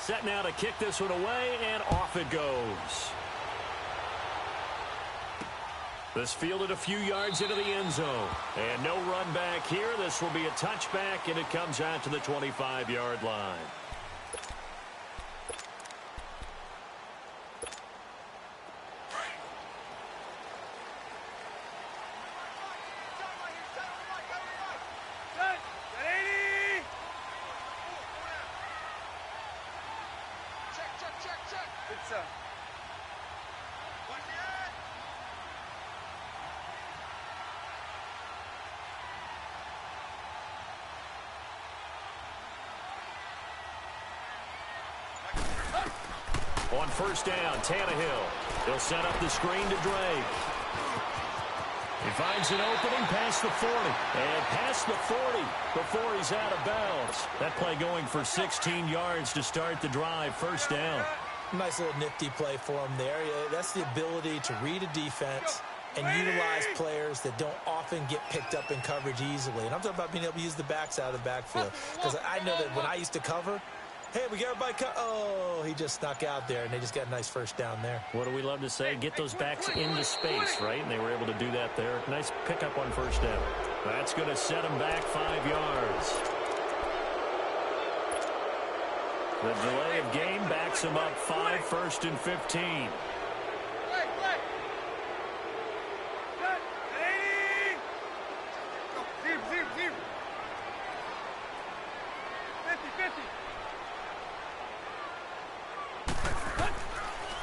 Set now to kick this one away, and off it goes. This fielded a few yards into the end zone. And no run back here. This will be a touchback, and it comes out to the 25-yard line. On first down, Tannehill. He'll set up the screen to Drake. He finds an opening past the 40. And past the 40 before he's out of bounds. That play going for 16 yards to start the drive. First down. Nice little nifty play for him there. That's the ability to read a defense and utilize players that don't often get picked up in coverage easily. And I'm talking about being able to use the backs out of the backfield. Because I know that when I used to cover, hey, we got everybody oh, he just snuck out there, and they just got a nice first down there. What do we love to say? Get those backs into space, right? And they were able to do that there. Nice pickup on first down. That's going to set him back 5 yards. The delay of game backs him up 5, 1st and 15.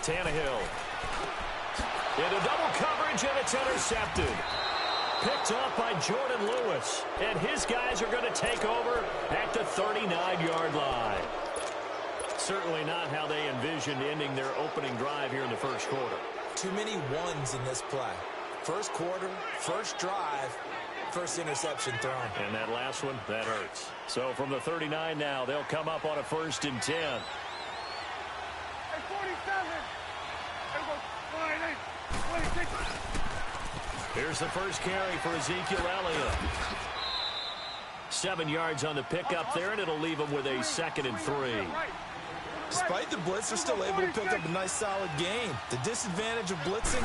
Tannehill into double coverage, and it's intercepted. Picked off by Jordan Lewis, and his guys are going to take over at the 39-yard line. Certainly not how they envisioned ending their opening drive here in the first quarter. Too many ones in this play. First quarter, first drive, first interception thrown. And that last one, that hurts. So from the 39 now, they'll come up on a 1st and 10. Here's the first carry for Ezekiel Elliott. 7 yards on the pickup there, and it'll leave him with a 2nd and 3. Despite the blitz, they're still able to pick up a nice solid gain. The disadvantage of blitzing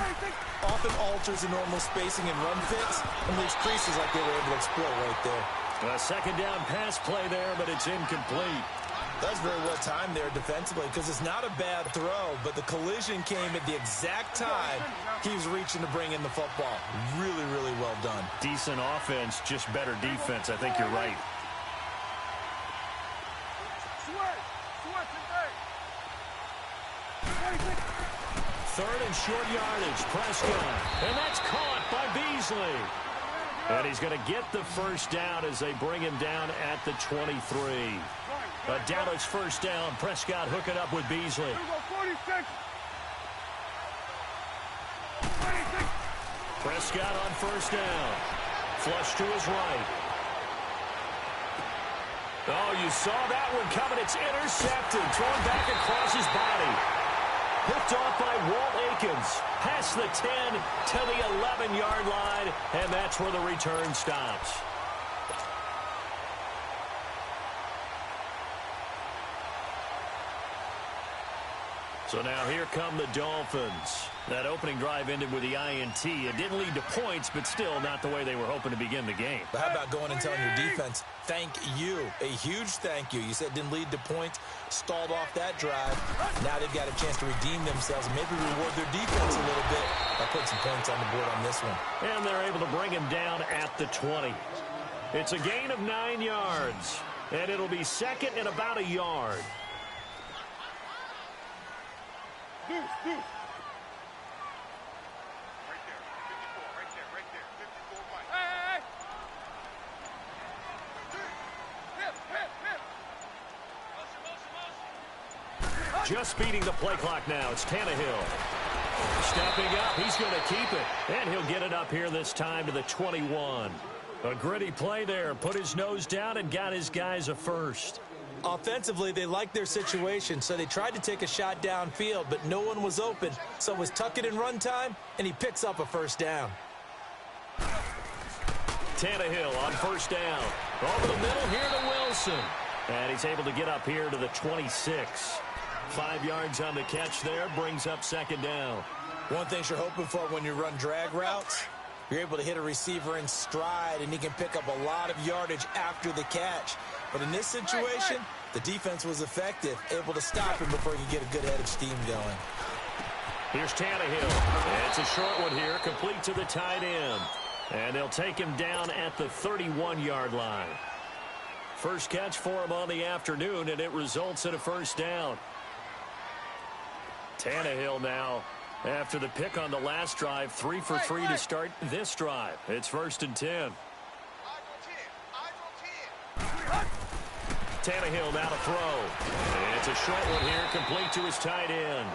often alters the normal spacing and run fits and leaves creases like they were able to exploit right there. A 2nd down pass play there, but it's incomplete. That's very well timed there defensively because it's not a bad throw, but the collision came at the exact time he was reaching to bring in the football. Really, really well done. Decent offense, just better defense. I think you're right. Third and short yardage, Prescott. And that's caught by Beasley. And he's going to get the first down as they bring him down at the 23. A Dallas first down. Prescott hooking up with Beasley. Prescott on first down. Flush to his right. Oh, you saw that one coming. It's intercepted. Thrown back across his body. Picked off by Walt Aikens. Past the 10 to the 11-yard line. And that's where the return stops. So now here come the Dolphins. That opening drive ended with the INT. It didn't lead to points, but still not the way they were hoping to begin the game. But how about going and telling your defense, thank you, a huge thank you. You said it didn't lead to points, stalled off that drive. Now they've got a chance to redeem themselves and maybe reward their defense a little bit by putting some points on the board on this one. And they're able to bring him down at the 20. It's a gain of 9 yards, and it'll be 2nd and about a yard. Deuce. Right there. 54, Mike. Hey. Hip. Just beating the play clock now. It's Tannehill. Stepping up. He's going to keep it. And he'll get it up here this time to the 21. A gritty play there. Put his nose down and got his guys a first. Offensively, they liked their situation, so they tried to take a shot downfield, but no one was open. So it was tuck it in run time, and he picks up a first down. Tannehill on first down. Over the middle here to Wilson. And he's able to get up here to the 26. 5 yards on the catch there, brings up second down. One thing you're hoping for when you run drag routes, you're able to hit a receiver in stride, and he can pick up a lot of yardage after the catch. But in this situation, the defense was effective, able to stop him before he could get a good head of steam going. Here's Tannehill. It's a short one here, complete to the tight end. And they'll take him down at the 31-yard line. First catch for him on the afternoon, and it results in a first down. Tannehill now, after the pick on the last drive, 3 for 3 to start this drive. It's 1st and 10. Tannehill now to throw. It's a short one here, complete to his tight end.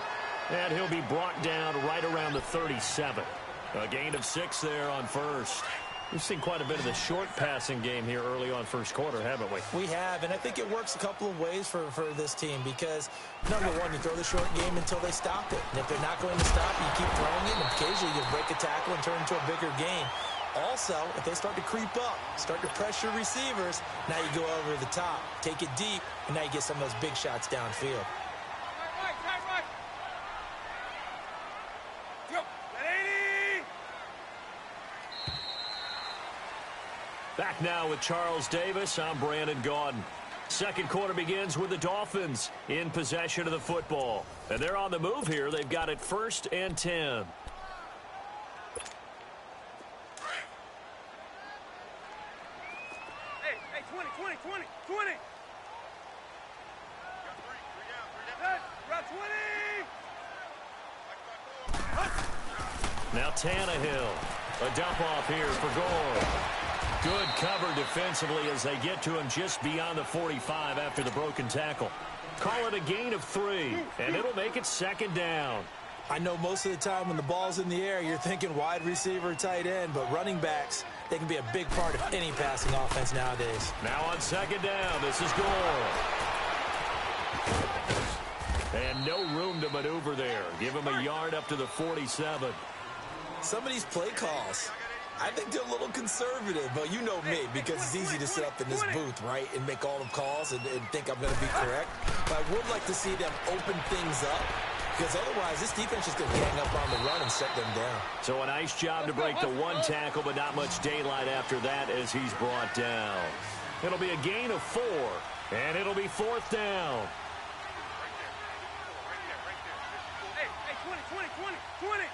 And he'll be brought down right around the 37. A gain of 6 there on first. We've seen quite a bit of the short passing game here early on first quarter, haven't we? We have, and I think it works a couple of ways for this team because, number one, you throw the short game until they stop it. And if they're not going to stop it, you keep throwing it, and occasionally you break a tackle and turn into a bigger gain. Also, if they start to creep up, start to pressure receivers, now you go over the top, take it deep, and now you get some of those big shots downfield. Back now with Charles Davis. I'm Brandon Gaudin. Second quarter begins with the Dolphins in possession of the football. And they're on the move here. They've got it 1st and 10. Hey, 20. Now Tannehill. A dump off here for Gore. Good cover defensively as they get to him just beyond the 45 after the broken tackle. Call it a gain of 3, and it'll make it 2nd down. I know most of the time when the ball's in the air, you're thinking wide receiver, tight end, but running backs, they can be a big part of any passing offense nowadays. Now on 2nd down, this is Gore. And no room to maneuver there. Give him a yard up to the 47. Some of these play calls, I think they're a little conservative, but you know me, because it's easy to sit up in this booth, right, and make all the calls and think I'm going to be correct. But I would like to see them open things up, because otherwise this defense is going to gang up on the run and shut them down. So a nice job to break the 1 tackle, but not much daylight after that as he's brought down. It'll be a gain of 4, and it'll be 4th down. Hey, 20.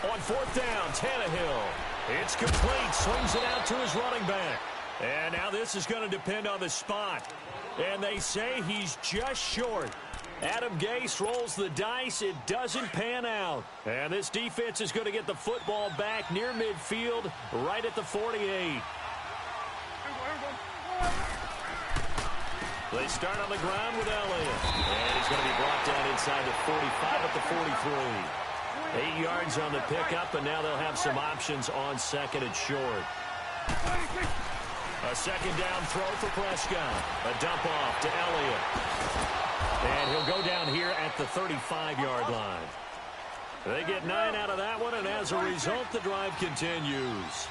On 4th down, Tannehill. It's complete. Swings it out to his running back. And now this is going to depend on the spot. And they say he's just short. Adam Gase rolls the dice. It doesn't pan out. And this defense is going to get the football back near midfield, right at the 48. They start on the ground with Elliott. And he's going to be brought down inside the 45 at the 43. 8 yards on the pickup, and now they'll have some options on 2nd and short. A 2nd down throw for Prescott. A dump off to Elliott. And he'll go down here at the 35-yard line. They get 9 out of that one, and as a result, the drive continues.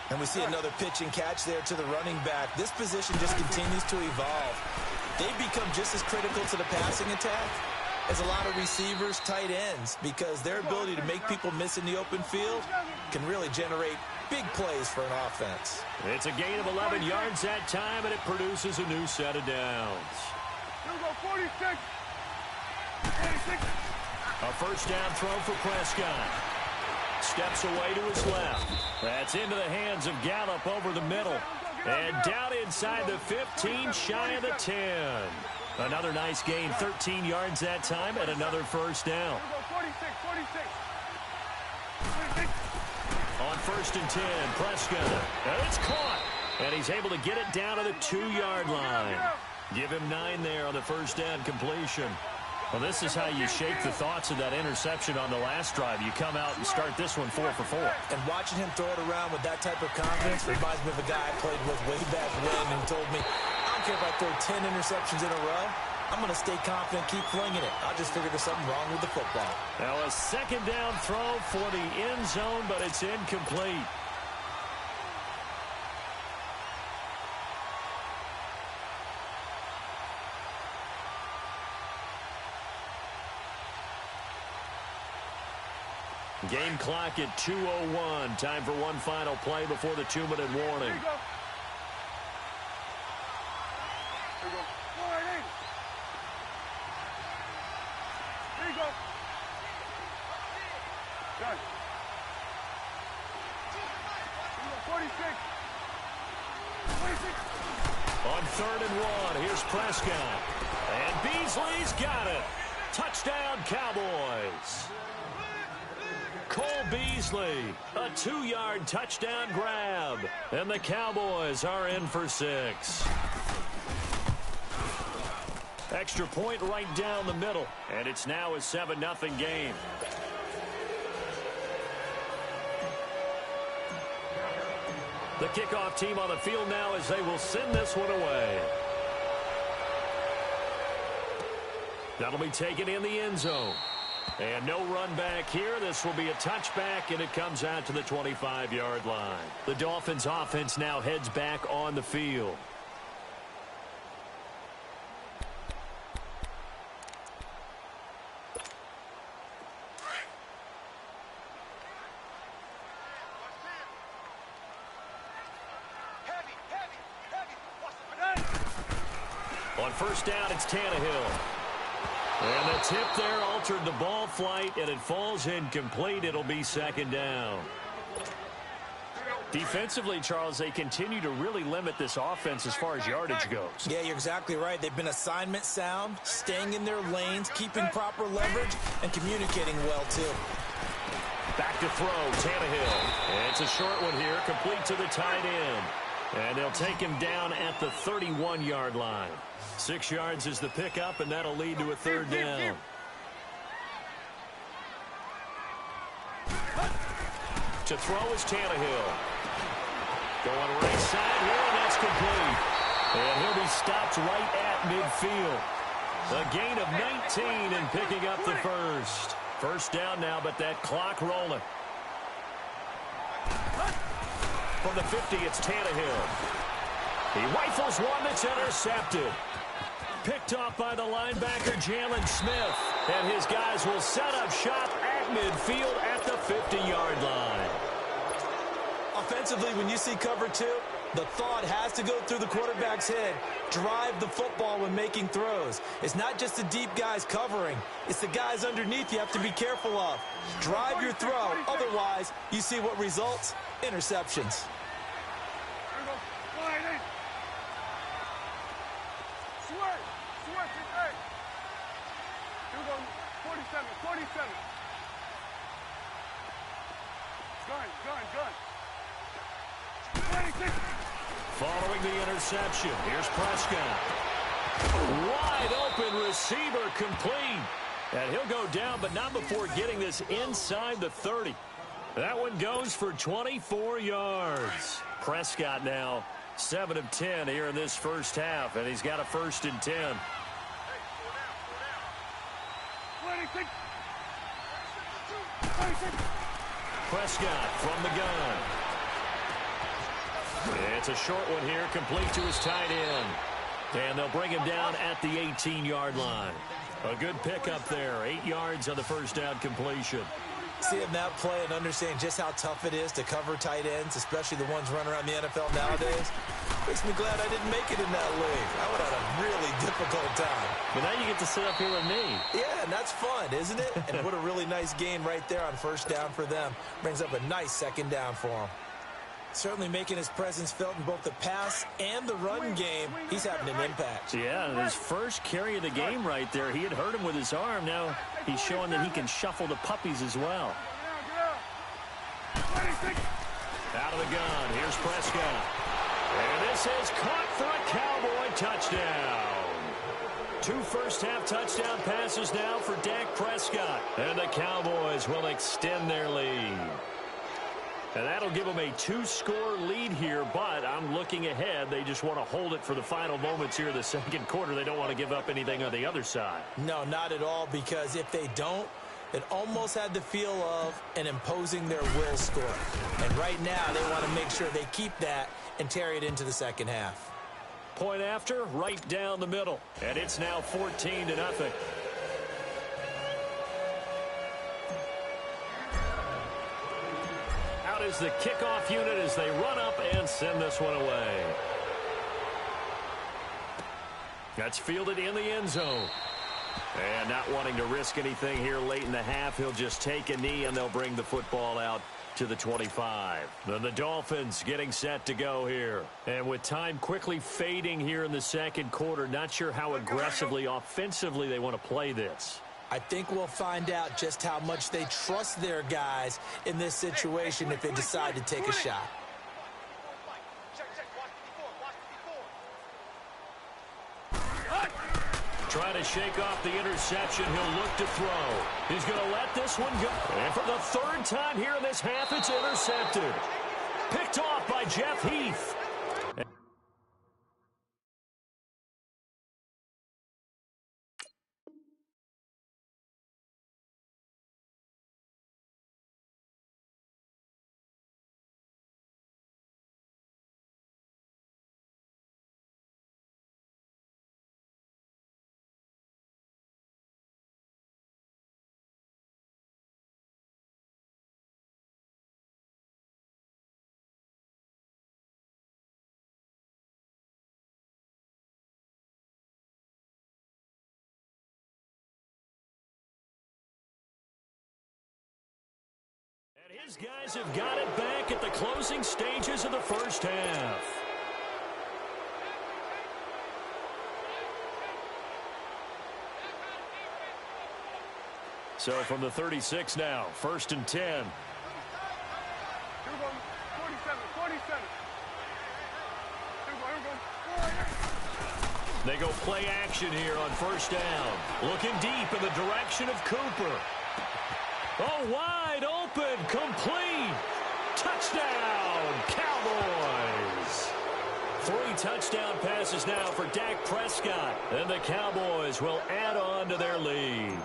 And we see another pitch and catch there to the running back. This position just continues to evolve. They become just as critical to the passing attack as a lot of receivers, tight ends, because their ability to make people miss in the open field can really generate big plays for an offense. It's a gain of 11 yards that time, and it produces a new set of downs. Here we go, 46. A 1st down throw for Prescott. Steps away to his left. That's into the hands of Gallup over the middle. And down inside the 15, shy of the 10. Another nice gain, 13 yards that time, and another 1st down. 46. On 1st and 10, Prescott. And it's caught. And he's able to get it down to the 2-yard line. Give him 9 there on the 1st down completion. Well, this is how you shake the thoughts of that interception on the last drive. You come out and start this one 4 for 4. And watching him throw it around with that type of confidence reminds me of a guy I played with way back when who told me, I don't care if I throw 10 interceptions in a row. I'm going to stay confident, keep flinging it. I just figured there's something wrong with the football. Now a second down throw for the end zone, but it's incomplete. Game clock at 2:01. Time for one final play before the 2-minute warning. Here you go. Here you go. Go right in. Here you go. Done. Here you go. 46. 26. On 3rd and 1, here's Prescott. And Beasley's got it. Touchdown, Cowboys. Cole Beasley, a 2-yard touchdown grab. And the Cowboys are in for 6. Extra point right down the middle. And it's now a 7-0 game. The kickoff team on the field now as they will send this one away. That'll be taken in the end zone. And no run back here. This will be a touchback, and it comes out to the 25-yard line. The Dolphins offense now heads back on the field. On first down, it's Tannehill. And the tip there altered the ball flight, and it falls incomplete. It'll be 2nd down. Defensively, Charles, they continue to really limit this offense as far as yardage goes. Yeah, you're exactly right. They've been assignment sound, staying in their lanes, keeping proper leverage, and communicating well, too. Back to throw, Tannehill. And it's a short one here, complete to the tight end. And they'll take him down at the 31-yard line. 6 yards is the pickup, and that'll lead to a 3rd down. To throw is Tannehill. Going right side here, and that's complete. And he'll be stopped right at midfield. A gain of 19 and picking up the first. First down now, but that clock rolling. From the 50, it's Tannehill. He rifles one that's intercepted. Picked off by the linebacker, Jalen Smith. And his guys will set up shop at midfield at the 50-yard line. Offensively, when you see cover 2, the thought has to go through the quarterback's head. Drive the football when making throws. It's not just the deep guys covering. It's the guys underneath you have to be careful of. Drive your throw. Otherwise, you see what results? Interceptions. Here you go. Go right in. Swerve. Swerve. Hey. Here we go. 47. 47. Gun. 26. Following the interception, here's Prescott. Wide open receiver, complete. And he'll go down, but not before getting this inside the 30. That one goes for 24 yards. Prescott now 7 of 10 here in this first half, and he's got a 1st and 10. 26. 26. Prescott from the gun. It's a short one here, complete to his tight end. And they'll bring him down at the 18-yard line. A good pickup there, 8 yards on the first down completion. Seeing that play and understand just how tough it is to cover tight ends, especially the ones running around the NFL nowadays, makes me glad I didn't make it in that league. I would have had a really difficult time. But now you get to sit up here with me. Yeah, and that's fun, isn't it? And what a really nice gain right there on first down for them. Brings up a nice 2nd down for them. Certainly making his presence felt in both the pass and the run game. He's having an impact. Yeah, and his first carry of the game right there, he had hurt him with his arm. Now he's showing that he can shuffle the puppies as well. Out of the gun, here's Prescott. And this is caught for a Cowboy touchdown. 2 first-half touchdown passes now for Dak Prescott. And the Cowboys will extend their lead. And that'll give them a 2-score lead here, but I'm looking ahead. They just want to hold it for the final moments here in the second quarter. They don't want to give up anything on the other side. No, not at all, because if they don't, it almost had the feel of an imposing their will score. And right now, they want to make sure they keep that and carry it into the second half. Point after, right down the middle. And it's now 14-0. Out is the kickoff unit as they run up and send this one away. That's fielded in the end zone. And not wanting to risk anything here late in the half, he'll just take a knee and they'll bring the football out to the 25. Then the Dolphins getting set to go here. And with time quickly fading here in the second quarter, not sure how aggressively, offensively they want to play this. I think we'll find out just how much they trust their guys in this situation if they decide to take a shot. Trying to shake off the interception. He'll look to throw. He's going to let this one go. And for the third time here in this half, it's intercepted. Picked off by Jeff Heath. His guys have got it back at the closing stages of the first half. So from the 36 now, 1st and 10. 47. They go play action here on 1st down. Looking deep in the direction of Cooper. Oh, wide open, complete. Touchdown, Cowboys. 3 touchdown passes now for Dak Prescott. And the Cowboys will add on to their lead.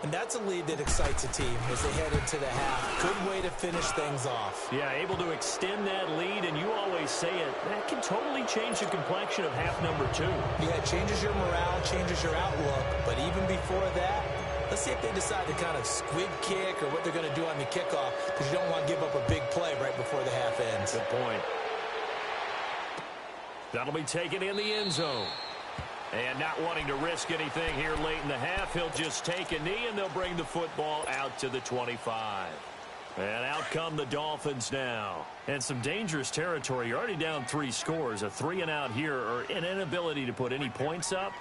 And that's a lead that excites a team as they head into the half. Good way to finish things off. Yeah, able to extend that lead, and you always say it, that can totally change the complexion of half number 2. Yeah, it changes your morale, changes your outlook. But even before that, let's see if they decide to kind of squib kick or what they're going to do on the kickoff, because you don't want to give up a big play right before the half ends. Good point. That'll be taken in the end zone. And not wanting to risk anything here late in the half, he'll just take a knee, and they'll bring the football out to the 25. And out come the Dolphins now. And some dangerous territory. You're already down 3 scores. A 3-and-out here, or an inability to put any points up.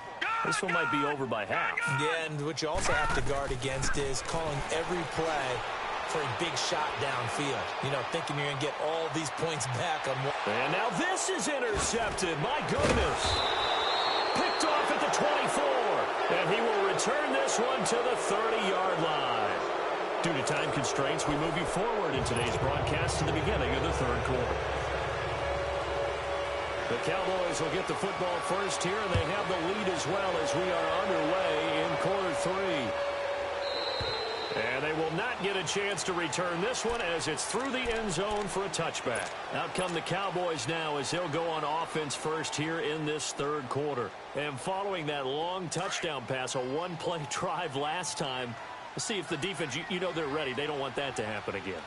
This one might be over by half. Yeah, and what you also have to guard against is calling every play for a big shot downfield. You know, thinking you're going to get all these points back on one. And now this is intercepted. My goodness. Picked off at the 24. And he will return this one to the 30-yard line. Due to time constraints, we move you forward in today's broadcast to the beginning of the third quarter. The Cowboys will get the football first here, and they have the lead as well as we are underway in quarter 3. And they will not get a chance to return this one as it's through the end zone for a touchback. Out come the Cowboys now as they'll go on offense first here in this third quarter. And following that long touchdown pass, a one-play drive last time, let's see if the defense, you know they're ready. They don't want that to happen again.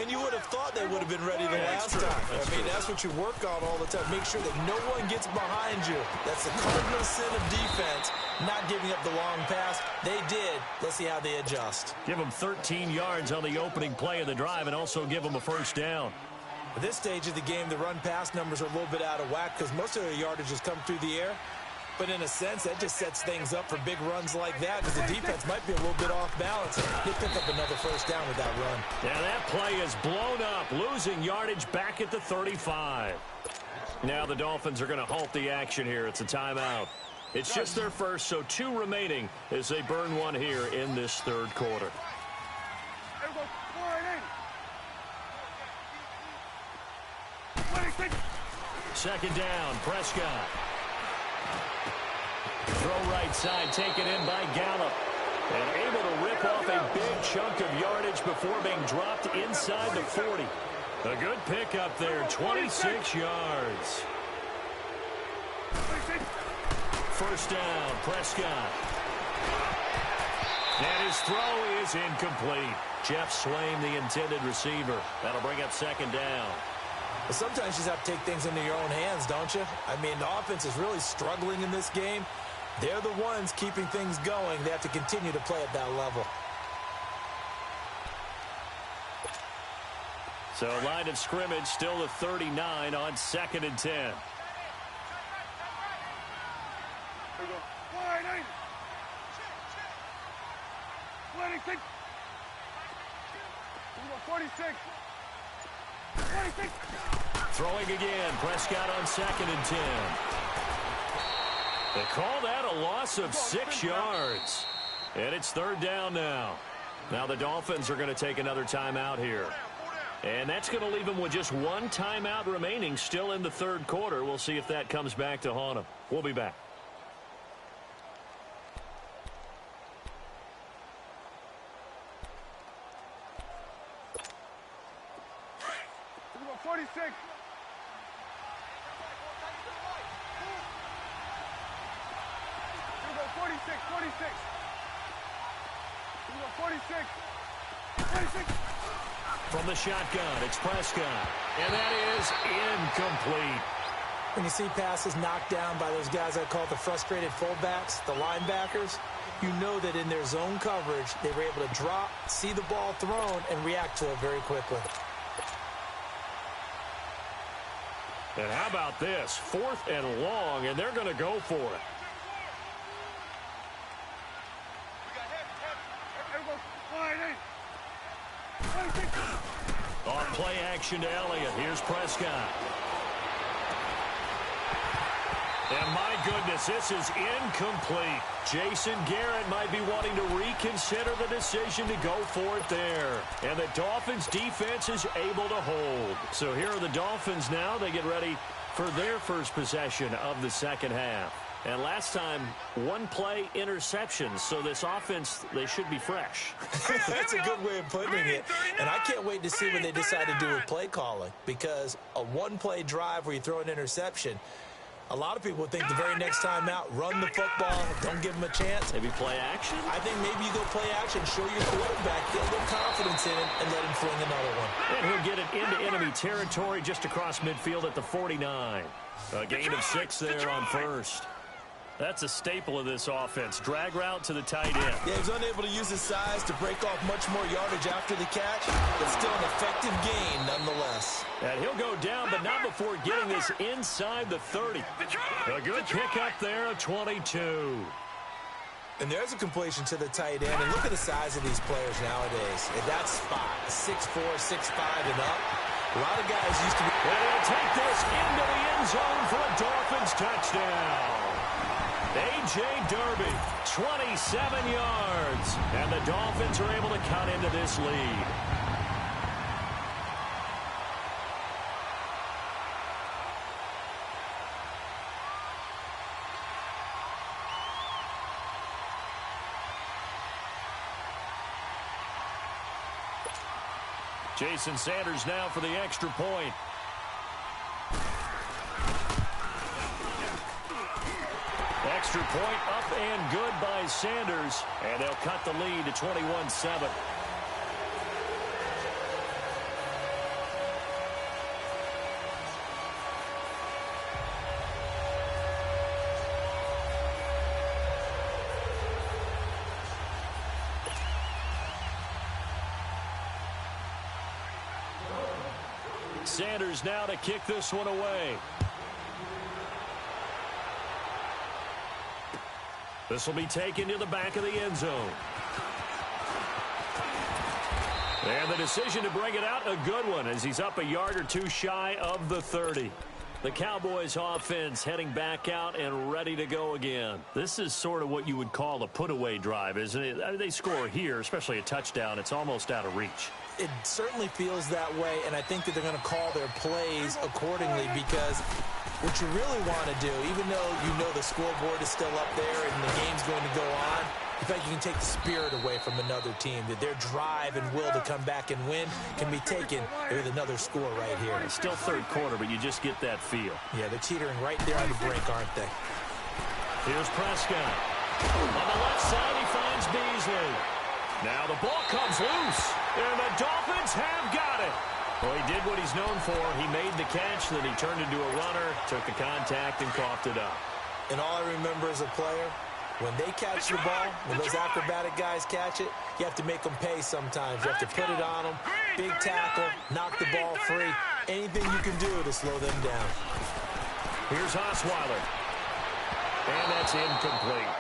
And you would have thought they would have been ready the last time. That's what you work on all the time. Make sure that no one gets behind you. That's the cardinal sin of defense, not giving up the long pass. They did. Let's see how they adjust. Give them 13 yards on the opening play of the drive and also give them a first down. At this stage of the game, the run-pass numbers are a little bit out of whack because most of their yardage has come through the air. But in a sense, that just sets things up for big runs like that because the defense might be a little bit off balance. They pick up another first down with that run. Yeah, that play is blown up, losing yardage back at the 35. Now the Dolphins are going to halt the action here. It's a timeout. It's just their first, so 2 remaining as they burn one here in this third quarter. Second down, Prescott. Throw right side, taken in by Gallup. And able to rip off a big chunk of yardage before being dropped inside the 40. A good pickup there, 26 yards. First down, Prescott. And his throw is incomplete. Jeff Swain, the intended receiver. That'll bring up second down. Well, sometimes you just have to take things into your own hands, don't you? I mean, the offense is really struggling in this game. They're the ones keeping things going. They have to continue to play at that level. So line of scrimmage still the 39 on 2nd and 10. 46. Throwing again, Prescott on 2nd and 10. They call that a loss of 6 yards. And it's third down now. Now the Dolphins are going to take another timeout here. And that's going to leave them with just 1 timeout remaining still in the third quarter. We'll see if that comes back to haunt them. We'll be back. 46. 46. From the shotgun, it's Prescott. And that is incomplete. When you see passes knocked down by those guys I call the frustrated fullbacks, the linebackers, you know that in their zone coverage, they were able to drop, see the ball thrown, and react to it very quickly. And how about this? 4th and long, and they're going to go for it. On play action to Elliott. Here's Prescott. And my goodness, this is incomplete. Jason Garrett might be wanting to reconsider the decision to go for it there. And the Dolphins defense is able to hold. So here are the Dolphins now. They get ready for their first possession of the second half. And last time, 1 play interception. So this offense, they should be fresh. That's a good way of putting it. And I can't wait to see what they decide to do with play calling. Because a 1-play drive where you throw an interception, a lot of people would think the very next time out, run the football, don't give them a chance. Maybe play action? I think maybe you go play action, show your quarterback, get a little confidence in him, and let him fling another one. And he'll get it into enemy territory just across midfield at the 49. A gain of 6 there on first. That's a staple of this offense. Drag route to the tight end. Yeah, he's unable to use his size to break off much more yardage after the catch, but still an effective gain nonetheless. And he'll go down, but not before getting this inside the 30. A good pickup there of 22. And there's a completion to the tight end. And look at the size of these players nowadays. At that spot, 6'4", 6'5", and up. A lot of guys used to be... And he'll take this into the end zone for a Dolphins touchdown. A.J. Derby, 27 yards. And the Dolphins are able to cut into this lead. Jason Sanders now for the extra point. Extra point up and good by Sanders. And they'll cut the lead to 21-7. Sanders now to kick this one away. This will be taken to the back of the end zone. And the decision to bring it out, a good one, as he's up a yard or two shy of the 30. The Cowboys offense heading back out and ready to go again. This is sort of what you would call a put-away drive, isn't it? I mean, they score here, especially a touchdown. It's almost out of reach. It certainly feels that way, and I think that they're going to call their plays accordingly because what you really want to do, even though you know the scoreboard is still up there and the game's going to go on, in fact, you can take the spirit away from another team, that their drive and will to come back and win can be taken with another score right here. It's still third quarter, but you just get that feel. Yeah, they're teetering right there on the brink, aren't they? Here's Prescott. On the left side, he finds Beasley. Now the ball comes loose, and the Dolphins have got it. Well, he did what he's known for. He made the catch, then he turned into a runner, took the contact, and coughed it up. And all I remember as a player, when they catch the ball, when those acrobatic guys catch it, you have to make them pay sometimes. You have to put it on them, big tackle, knock the ball free, anything you can do to slow them down. Here's Osweiler. And that's incomplete.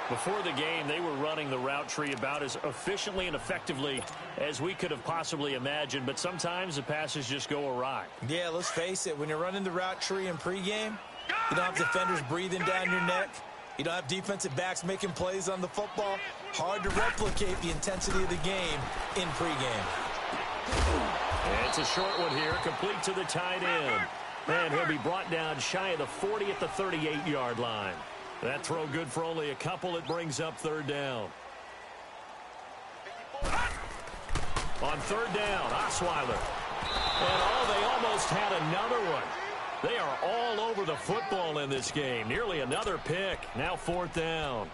Before the game, they were running the route tree about as efficiently and effectively as we could have possibly imagined, but sometimes the passes just go awry. Yeah, let's face it, when you're running the route tree in pregame, you don't have defenders breathing down your neck. You don't have defensive backs making plays on the football. Hard to replicate the intensity of the game in pregame. And it's a short one here, complete to the tight end. And he'll be brought down shy of the 40 at the 38-yard line. That throw good for only a couple. It brings up third down. On third down, Osweiler. And they almost had another one. They are all over the football in this game. Nearly another pick. Now fourth down.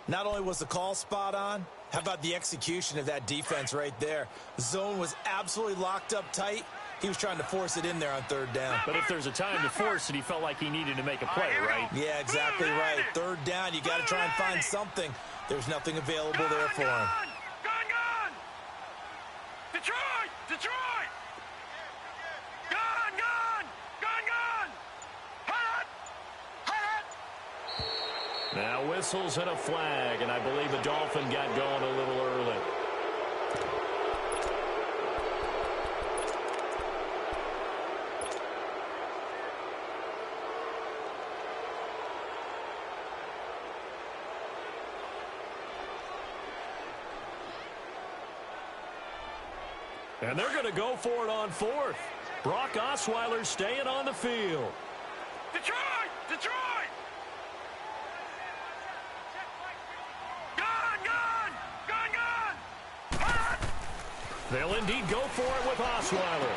Not only was the call spot on, how about the execution of that defense right there? The zone was absolutely locked up tight. He was trying to force it in there on third down. But if there's a time to force it, he felt like he needed to make a play, right? Yeah, exactly right. Third down, you got to try and find something. There's nothing available there for him. Gone! Detroit! Detroit! Gone! Hot! Now whistles and a flag, and I believe the Dolphin got going a little early. And they're going to go for it on fourth. Brock Osweiler staying on the field. Detroit! Gone! Hot! They'll indeed go for it with Osweiler.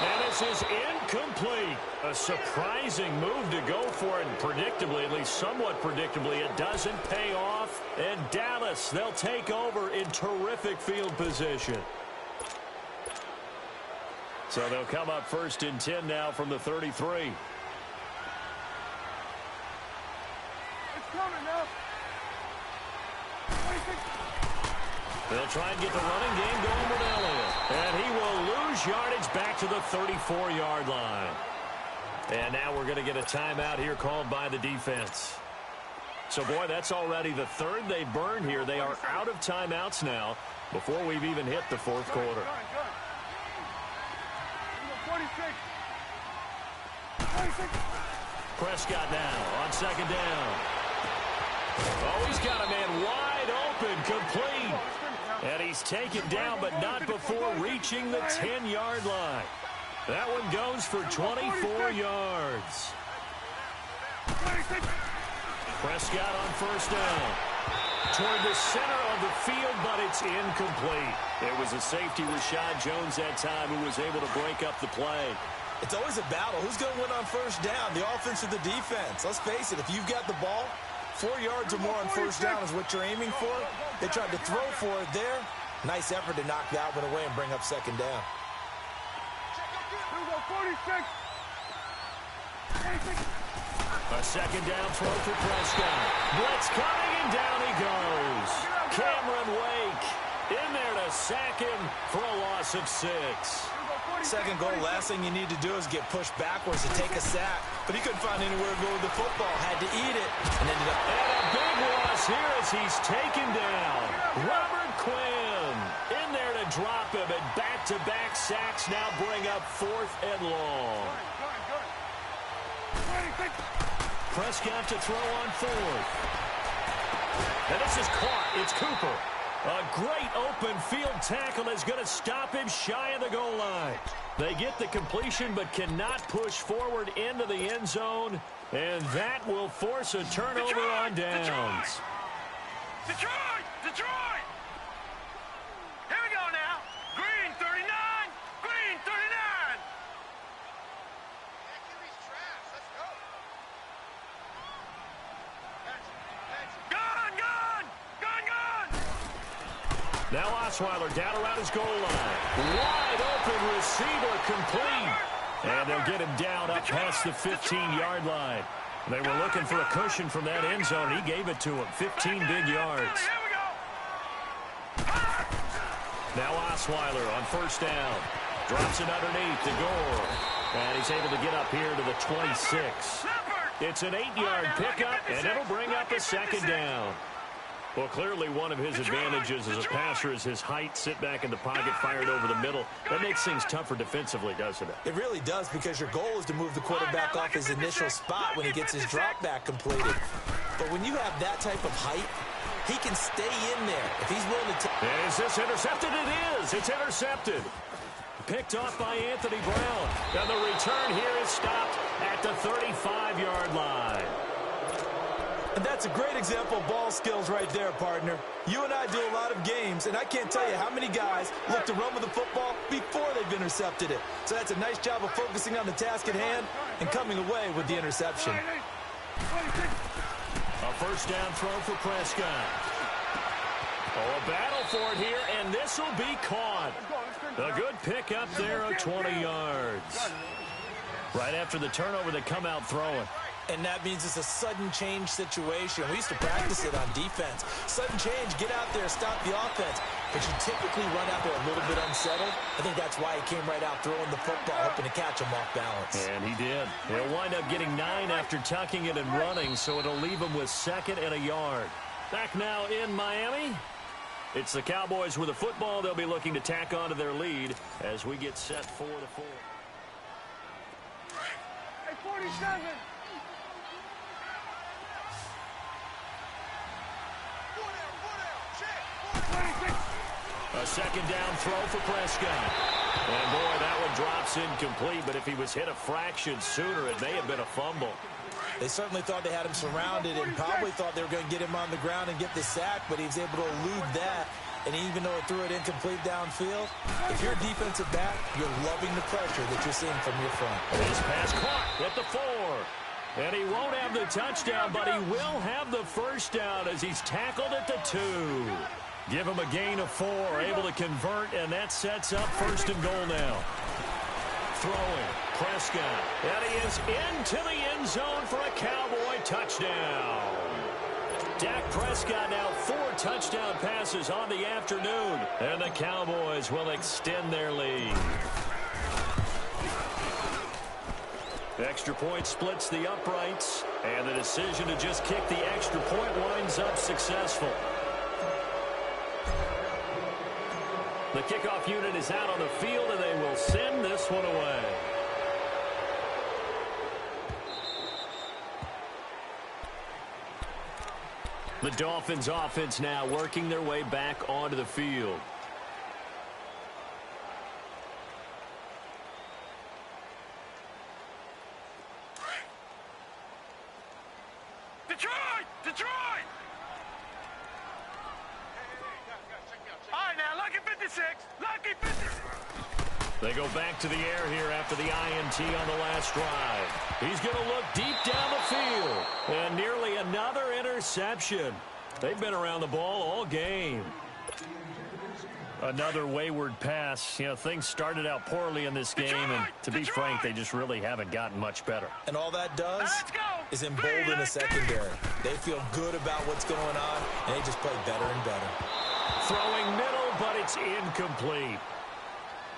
And this is incomplete. A surprising move to go for it. And predictably, at least somewhat predictably, it doesn't pay off. And Dallas, they'll take over in terrific field position. So they'll come up first and 10 now from the 33. It's coming up. 26. They'll try and get the running game going with Elliott. And he will lose yardage back to the 34-yard line. And now we're going to get a timeout here called by the defense. So, boy, that's already the third they burned here. They are out of timeouts now before we've even hit the fourth quarter. 26. Prescott now on second down. Oh, he's got a man wide open, complete. And he's taken down, but not before reaching the 10-yard line. That one goes for 24 yards. 26. Prescott on first down. Toward the center of the field, but it's incomplete. It was a safety, Rashad Jones, that time, who was able to break up the play. It's always a battle. Who's going to win on first down, the offense or the defense? Let's face it, if you've got the ball, 4 yards or more on first down is what you're aiming for. They tried to throw for it there. Nice effort to knock that one away and bring up second down. 46. 26. A second down throw for Prescott. Blitz coming, and down he goes. Cameron Wake in there to sack him for a loss of 6. Second goal, last thing you need to do is get pushed backwards to take a sack. But he couldn't find anywhere to go with the football. Had to eat it and ended up. And a big loss here as he's taken down. Robert Quinn in there to drop him, and back-to-back sacks now bring up 4th and long. Prescott to throw on 4th. And this is caught. It's Cooper. A great open field tackle is going to stop him shy of the goal line. They get the completion but cannot push forward into the end zone, and that will force a turnover on downs. Detroit! Detroit! Here we go now. Green 39. Green 39. Let's go. Gun, gun! Gun, gun! Now Osweiler down around his goal line. Wide open receiver complete. And they'll get him down up past the 15-yard line. They were looking for a cushion from that end zone. He gave it to him. 15 big yards. Now Osweiler on 1st down. Drops it underneath to Gore. And he's able to get up here to the 26. It's an 8-yard pickup, and it'll bring up a 2nd down. Well, clearly one of his advantages as a passer is his height. Sit back in the pocket, fired over the middle. That makes things tougher defensively, doesn't it? It really does, because your goal is to move the quarterback off his initial spot when he gets his drop back completed. But when you have that type of height, he can stay in there if he's willing to. Is this intercepted? It is. It's intercepted. Picked off by Anthony Brown. And the return here is stopped at the 35-yard line. And that's a great example of ball skills right there, partner. You and I do a lot of games, and I can't tell you how many guys look to run with the football before they've intercepted it. So that's a nice job of focusing on the task at hand and coming away with the interception. A 1st down throw for Prescott. Oh, a battle for it here, and this will be caught. A good pick up there of 20 yards. Right after the turnover, they come out throwing. And that means it's a sudden change situation. We used to practice it on defense. Sudden change, get out there, stop the offense. But you typically run out there a little bit unsettled. I think that's why he came right out throwing the football, hoping to catch him off balance. And he did. He'll wind up getting 9 after tucking it and running, so it'll leave him with 2nd and a yard. Back now in Miami. It's the Cowboys with the football. They'll be looking to tack onto their lead as we get set for the 4th. Hey, 47. A 2nd down throw for Prescott. And, boy, that one drops incomplete, but if he was hit a fraction sooner, it may have been a fumble. They certainly thought they had him surrounded and probably thought they were going to get him on the ground and get the sack, but he was able to elude that. And even though it threw it incomplete downfield, if you're a defensive back, you're loving the pressure that you're seeing from your front. His pass caught at the 4. And he won't have the touchdown, but he will have the 1st down as he's tackled at the 2. Give him a gain of 4, able to convert, and that sets up 1st and goal now. Throwing, Prescott, and he is into the end zone for a Cowboy touchdown. Dak Prescott now 4 touchdown passes on the afternoon, and the Cowboys will extend their lead. Extra point splits the uprights, and the decision to just kick the extra point winds up successful. The kickoff unit is out on the field, and they will send this one away. The Dolphins offense now working their way back onto the field. Detroit! Detroit! All right, now, lucky 56. Lucky 56. They go back to the air here after the INT on the last drive. He's going to look deep down the field. And nearly another interception. They've been around the ball all game. Another wayward pass. You know, things started out poorly in this game, and to be frank, they just really haven't gotten much better. And all that does is embolden the secondary. They feel good about what's going on, and they just play better and better. Throwing middle, but it's incomplete.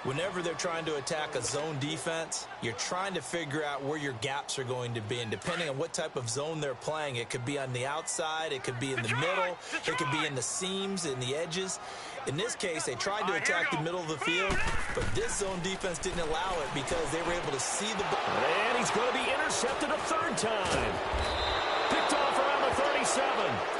Whenever they're trying to attack a zone defense, you're trying to figure out where your gaps are going to be. And depending on what type of zone they're playing, it could be on the outside, it could be in the middle, it could be in the seams, in the edges. In this case, they tried to attack the middle of the field, but this zone defense didn't allow it because they were able to see the ball. And he's going to be intercepted a third time. Picked off around the 37.